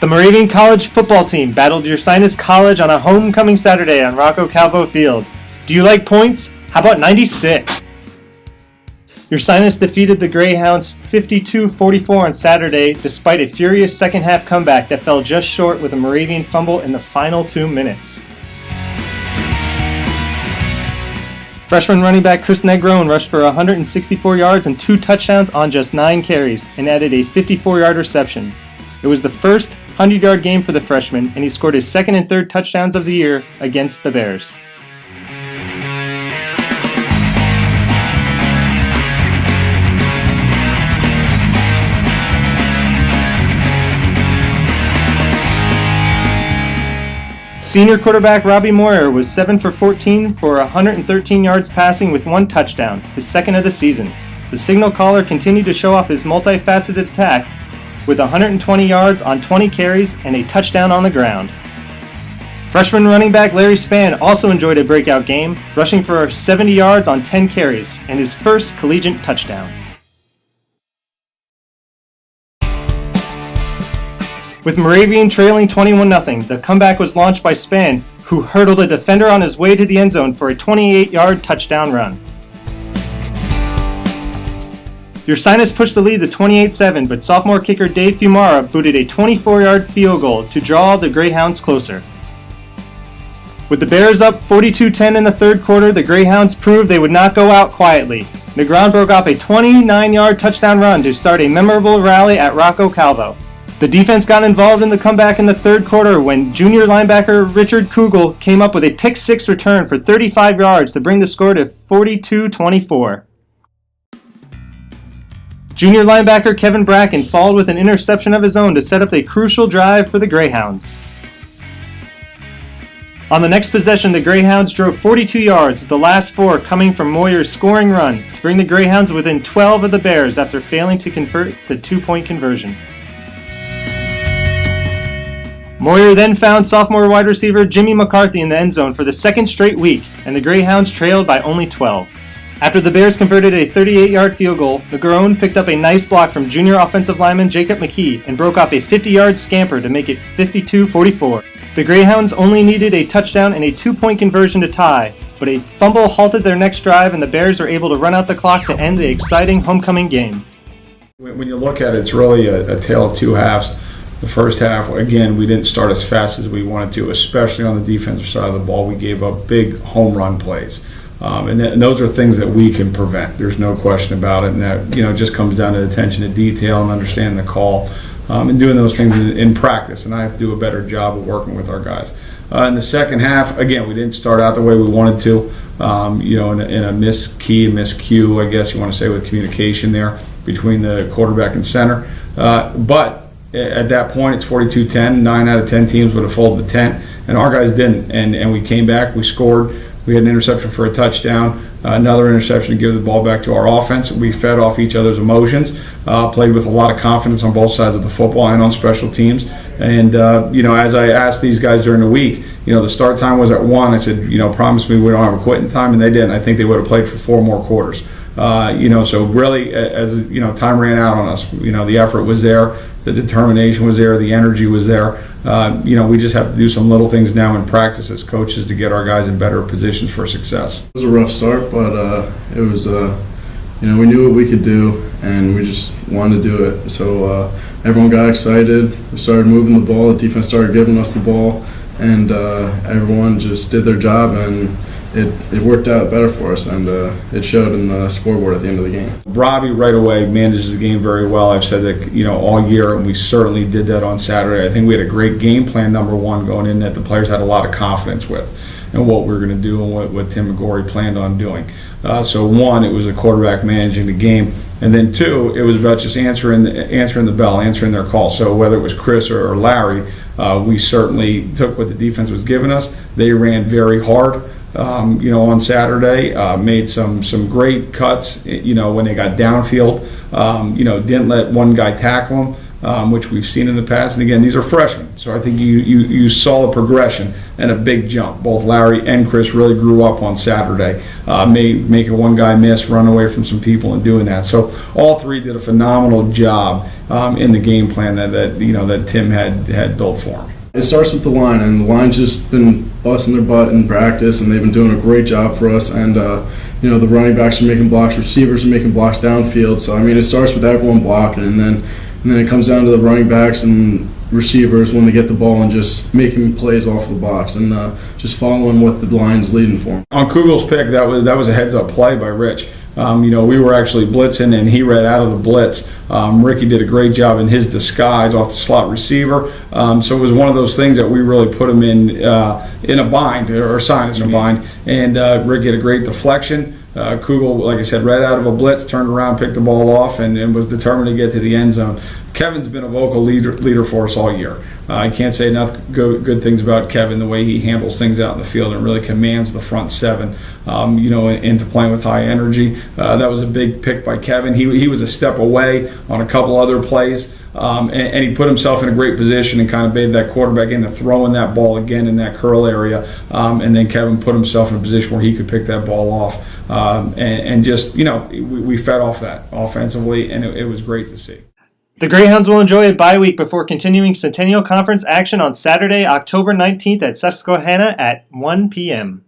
The Moravian College football team battled Ursinus College on a homecoming Saturday on Rocco Calvo Field. Do you like points? How about 96? Ursinus defeated the Greyhounds 52-44 on Saturday despite a furious second-half comeback that fell just short with a Moravian fumble in the final 2 minutes. Freshman running back Chris Negron rushed for 164 yards and 2 touchdowns on just 9 carries and added a 54-yard reception. It was the first 100-yard game for the freshman, and he scored his second and third touchdowns of the year against the Bears. Senior quarterback Robbie Moyer was 7 for 14 for 113 yards passing with 1 touchdown, his second of the season. The signal caller continued to show off his multifaceted attack with 120 yards on 20 carries and a touchdown on the ground. Freshman running back Larry Spann also enjoyed a breakout game, rushing for 70 yards on 10 carries and his first collegiate touchdown. With Moravian trailing 21-0, the comeback was launched by Spann, who hurdled a defender on his way to the end zone for a 28-yard touchdown run. Ursinus pushed the lead to 28-7, but sophomore kicker Dave Fumara booted a 24-yard field goal to draw the Greyhounds closer. With the Bears up 42-10 in the third quarter, the Greyhounds proved they would not go out quietly. Negron broke off a 29-yard touchdown run to start a memorable rally at Rocco Calvo. The defense got involved in the comeback in the third quarter when junior linebacker Richard Kugel came up with a pick-six return for 35 yards to bring the score to 42-24. Junior linebacker Kevin Bracken followed with an interception of his own to set up a crucial drive for the Greyhounds. On the next possession, the Greyhounds drove 42 yards, with the last 4 coming from Moyer's scoring run to bring the Greyhounds within 12 of the Bears after failing to convert the 2-point conversion. Moyer then found sophomore wide receiver Jimmy McCarthy in the end zone for the second straight week, and the Greyhounds trailed by only 12. After the Bears converted a 38-yard field goal, Negron picked up a nice block from junior offensive lineman Jacob McKee and broke off a 50-yard scamper to make it 52-44. The Greyhounds only needed a touchdown and a 2-point conversion to tie, but a fumble halted their next drive and the Bears were able to run out the clock to end the exciting homecoming game. When you look at it, it's really a tale of two halves. The first half, again, we didn't start as fast as we wanted to, especially on the defensive side of the ball. We gave up big home run plays. And those are things that we can prevent. There's no question about it. And that, just comes down to attention to detail and understanding the call and doing those things in practice. And I have to do a better job of working with our guys. In the second half, again, we didn't start out the way we wanted to. In a miscue, I guess you want to say, with communication there between the quarterback and center. But at that point, it's 42-10. 9 out of 10 teams would have folded the tent, and our guys didn't. And we came back, we scored. We had an interception for a touchdown, another interception to give the ball back to our offense. We fed off each other's emotions, played with a lot of confidence on both sides of the football and on special teams. And, as I asked ththese guys during the week, the start time was at 1. I said, promise me we don't have a quitting time, and they didn't. I think they would have played for 4 more quarters. So really, as time ran out on us, the effort was there, the determination was there, the energy was there. We just have to do some little things now in practice as coaches to get our guys in better positions for success. It was a rough start, but it was, we knew what we could do, and we just wanted to do it. So everyone got excited. We started moving the ball. The defense started giving us the ball, and everyone just did their job, and it worked out better for us, and it showed in the scoreboard at the end of the game. Robbie right away manages the game very well. I've said that all year, and we certainly did that on Saturday. I think we had a great game plan, number one, going in that the players had a lot of confidence with and what we were going to do and what Tim McGorry planned on doing. So one, it was the quarterback managing the game, and then two, it was about just answering the bell, answering their call. So whether it was Chris or Larry, we certainly took what the defense was giving us. They ran very hard. On Saturday, made some great cuts, when they got downfield, didn't let one guy tackle them. which we've seen in the past. And again, these are freshmen, so I think you saw a progression and a big jump. Both Larry and Chris really grew up on Saturday, make a one guy miss, run away from some people, and doing that. So all three did a phenomenal job in the game plan that Tim had built for them. It starts with the line, and the line's just been busting their butt in practice, and they've been doing a great job for us. And the running backs are making blocks, receivers are making blocks downfield. So I mean, it starts with everyone blocking, and then it comes down to the running backs and receivers when they get the ball and just making plays off the box and just following what the line's leading for. On Kugel's pick, that was a heads-up play by Rich. We were actually blitzing, and he read out of the blitz. Ricky did a great job in his disguise off the slot receiver. So it was one of those things that we really put him in a bind, or Sinus in a bind. And Ricky had a great deflection. Kugel, like I said, read out of a blitz, turned around, picked the ball off, and was determined to get to the end zone. Kevin's been a vocal leader for us all year. I can't say enough good things about Kevin, the way he handles things out in the field and really commands the front seven, into playing with high energy. That was a big pick by Kevin. He was a step away on a couple other plays, and he put himself in a great position and kind of baited that quarterback into throwing that ball again in that curl area, and then Kevin put himself in a position where he could pick that ball off, and just, we fed off that offensively, and it was great to see. The Greyhounds will enjoy a bye week before continuing Centennial Conference action on Saturday, October 19th at Susquehanna at 1 p.m.